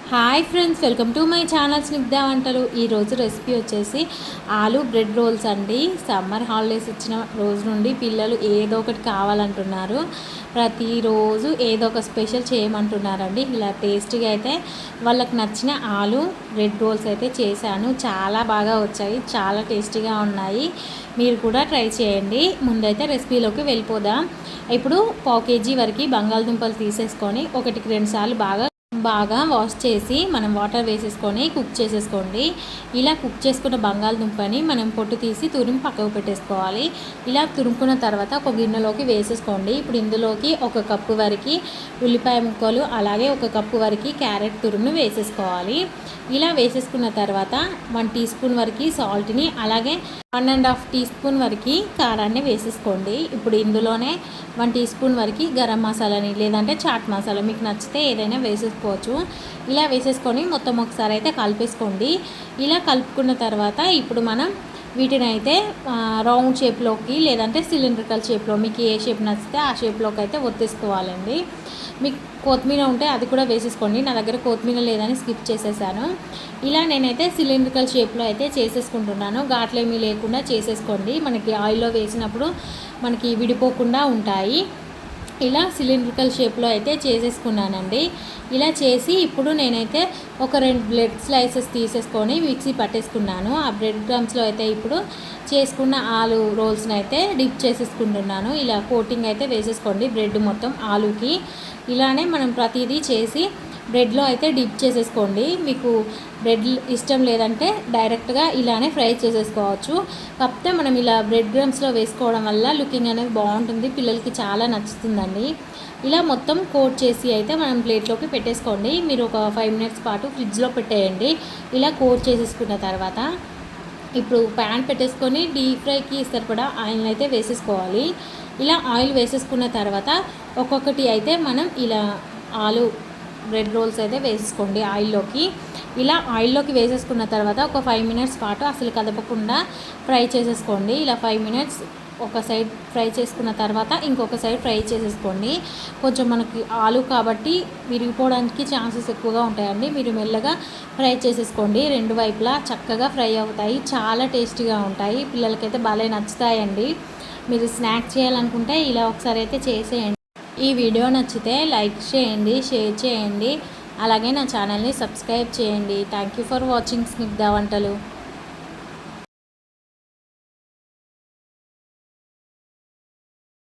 Hi friends, welcome to my channel Snigdha వంటలు. ఈరోజు recipe వచ్చేసి ఆలు బ్రెడ్ రోల్స్ అండి. సమ్మర్ హాలిడేస్ ఇచ్చిన రోజు నుండి పిల్లలు ఏదో ఒకటి కావాలంటున్నారు. ప్రతిరోజు ఏదో ఒక స్పెషల్ చేయమంటున్నారండి. ఇలా టేస్టీగా అయితే వాళ్ళకి నచ్చిన ఆలు బ్రెడ్ రోల్స్ అయితే చేశాను. చాలా బాగా వచ్చాయి, చాలా టేస్టీగా ఉన్నాయి. మీరు కూడా ట్రై చేయండి. ముందైతే రెసిపీలోకి వెళ్ళిపోదాం. ఇప్పుడు పావు కేజీ వరకు బంగాళదుంపలు తీసేసుకొని 1-2 సార్లు బాగా వాష్ చేసి మనం వాటర్ వేసేసుకొని కుక్ చేసేసుకోండి. ఇలా కుక్ చేసుకున్న బంగాళదుంపని మనం పొట్టు తీసి తురిమి పక్కకు పెట్టేసుకోవాలి. ఇలా తురుముకున్న తర్వాత ఒక గిన్నెలోకి వేసేసుకోండి. ఇప్పుడు ఇందులోకి 1 కప్పు వరకు ఉల్లిపాయ ముక్కలు, అలాగే 1 కప్పు వరకు క్యారెట్ తురుమును వేసేసుకోవాలి. ఇలా వేసేసుకున్న తర్వాత 1 టీ స్పూన్ వరకు సాల్ట్ని, అలాగే 1.5 టీ స్పూన్ వరకు కారాన్ని వేసేసుకోండి. ఇప్పుడు ఇందులోనే 1 టీ స్పూన్ వరకు గరం మసాలాని, లేదంటే చాట్ మసాలా మీకు నచ్చితే ఏదైనా వేసేసుకోవచ్చు. ఇలా వేసేసుకొని మొత్తం ఒకసారి అయితే కలిపేసుకోండి. ఇలా కలుపుకున్న తర్వాత ఇప్పుడు మనం వీటిని అయితే రౌండ్ షేప్లోకి, లేదంటే సిలిండ్రికల్ షేప్లో, మీకు ఏ షేప్ నచ్చితే ఆ షేప్లోకి అయితే ఒత్తేసుకోవాలండి. మీకు కొత్తిమీర ఉంటే అది కూడా వేసేసుకోండి. నా దగ్గర కొత్తిమీర లేదని స్కిప్ చేసేసాను. ఇలా నేనైతే సిలిండ్రికల్ షేప్లో అయితే చేసేసుకుంటున్నాను. ఘాట్లేమీ లేకుండా చేసేసుకోండి. మనకి ఆయిల్లో వేసినప్పుడు మనకి విడిపోకుండా ఉంటాయి. ఇలా సిలిండ్రికల్ షేప్లో అయితే చేసేసుకున్నానండి. ఇలా చేసి ఇప్పుడు నేనైతే ఒక 2 బ్రెడ్ స్లైసెస్ తీసేసుకొని మిక్సీ పట్టేసుకున్నాను. ఆ బ్రెడ్ క్రమ్స్లో అయితే ఇప్పుడు చేసుకున్న ఆలు రోల్స్ని అయితే డిప్ చేసేసుకుంటున్నాను. ఇలా కోటింగ్ అయితే వేసేసుకోండి బ్రెడ్ మొత్తం ఆలుకి. ఇలానే మనం ప్రతిదీ చేసి బ్రెడ్లో అయితే డిప్ చేసేసుకోండి. మీకు బ్రెడ్ ఇష్టం లేదంటే డైరెక్ట్గా ఇలానే ఫ్రై చేసేసుకోవచ్చు. కాకపోతే మనం ఇలా బ్రెడ్ క్రమ్స్లో వేసుకోవడం వల్ల లుకింగ్ అనేది బాగుంటుంది, పిల్లలకి చాలా నచ్చుతుందండి. ఇలా మొత్తం కోట్ చేసి అయితే మనం ప్లేట్లోకి పెట్టేసుకోండి. మీరు ఒక 5 మినిట్స్ పాటు ఫ్రిడ్జ్లో పెట్టేయండి. ఇలా కోట్ చేసేసుకున్న తర్వాత ఇప్పుడు ప్యాన్ పెట్టేసుకొని డీప్ ఫ్రైకి సరిపడా ఆయిల్ అయితే వేసేసుకోవాలి. ఇలా ఆయిల్ వేసేసుకున్న తర్వాత ఒక్కొక్కటి అయితే మనం ఇలా ఆలు బ్రెడ్ రోల్స్ అయితే వేసేసుకోండి ఆయిల్లోకి. ఇలా ఆయిల్లోకి వేసేసుకున్న తర్వాత ఒక 5 మినిట్స్ పాటు అసలు కదపకుండా ఫ్రై చేసేసుకోండి. ఇలా 5 మినిట్స్ ఒక సైడ్ ఫ్రై చేసుకున్న తర్వాత ఇంకొక సైడ్ ఫ్రై చేసేసుకోండి. కొంచెం మనకి ఆలు కాబట్టి విరిగిపోవడానికి ఛాన్సెస్ ఎక్కువగా ఉంటాయండి. మీరు మెల్లగా ఫ్రై చేసేసుకోండి. 2 వైపులా చక్కగా ఫ్రై అవుతాయి, చాలా టేస్టీగా ఉంటాయి. పిల్లలకైతే భలే నచ్చుతాయండి. మీరు స్నాక్ చేయాలనుకుంటే ఇలా ఒకసారి అయితే చేసేయండి. ఈ వీడియో నచ్చితే లైక్ చేయండి, షేర్ చేయండి, అలాగే నా ఛానల్ని సబ్స్క్రైబ్ చేయండి. Thank you for watching Snigdha వంటలు.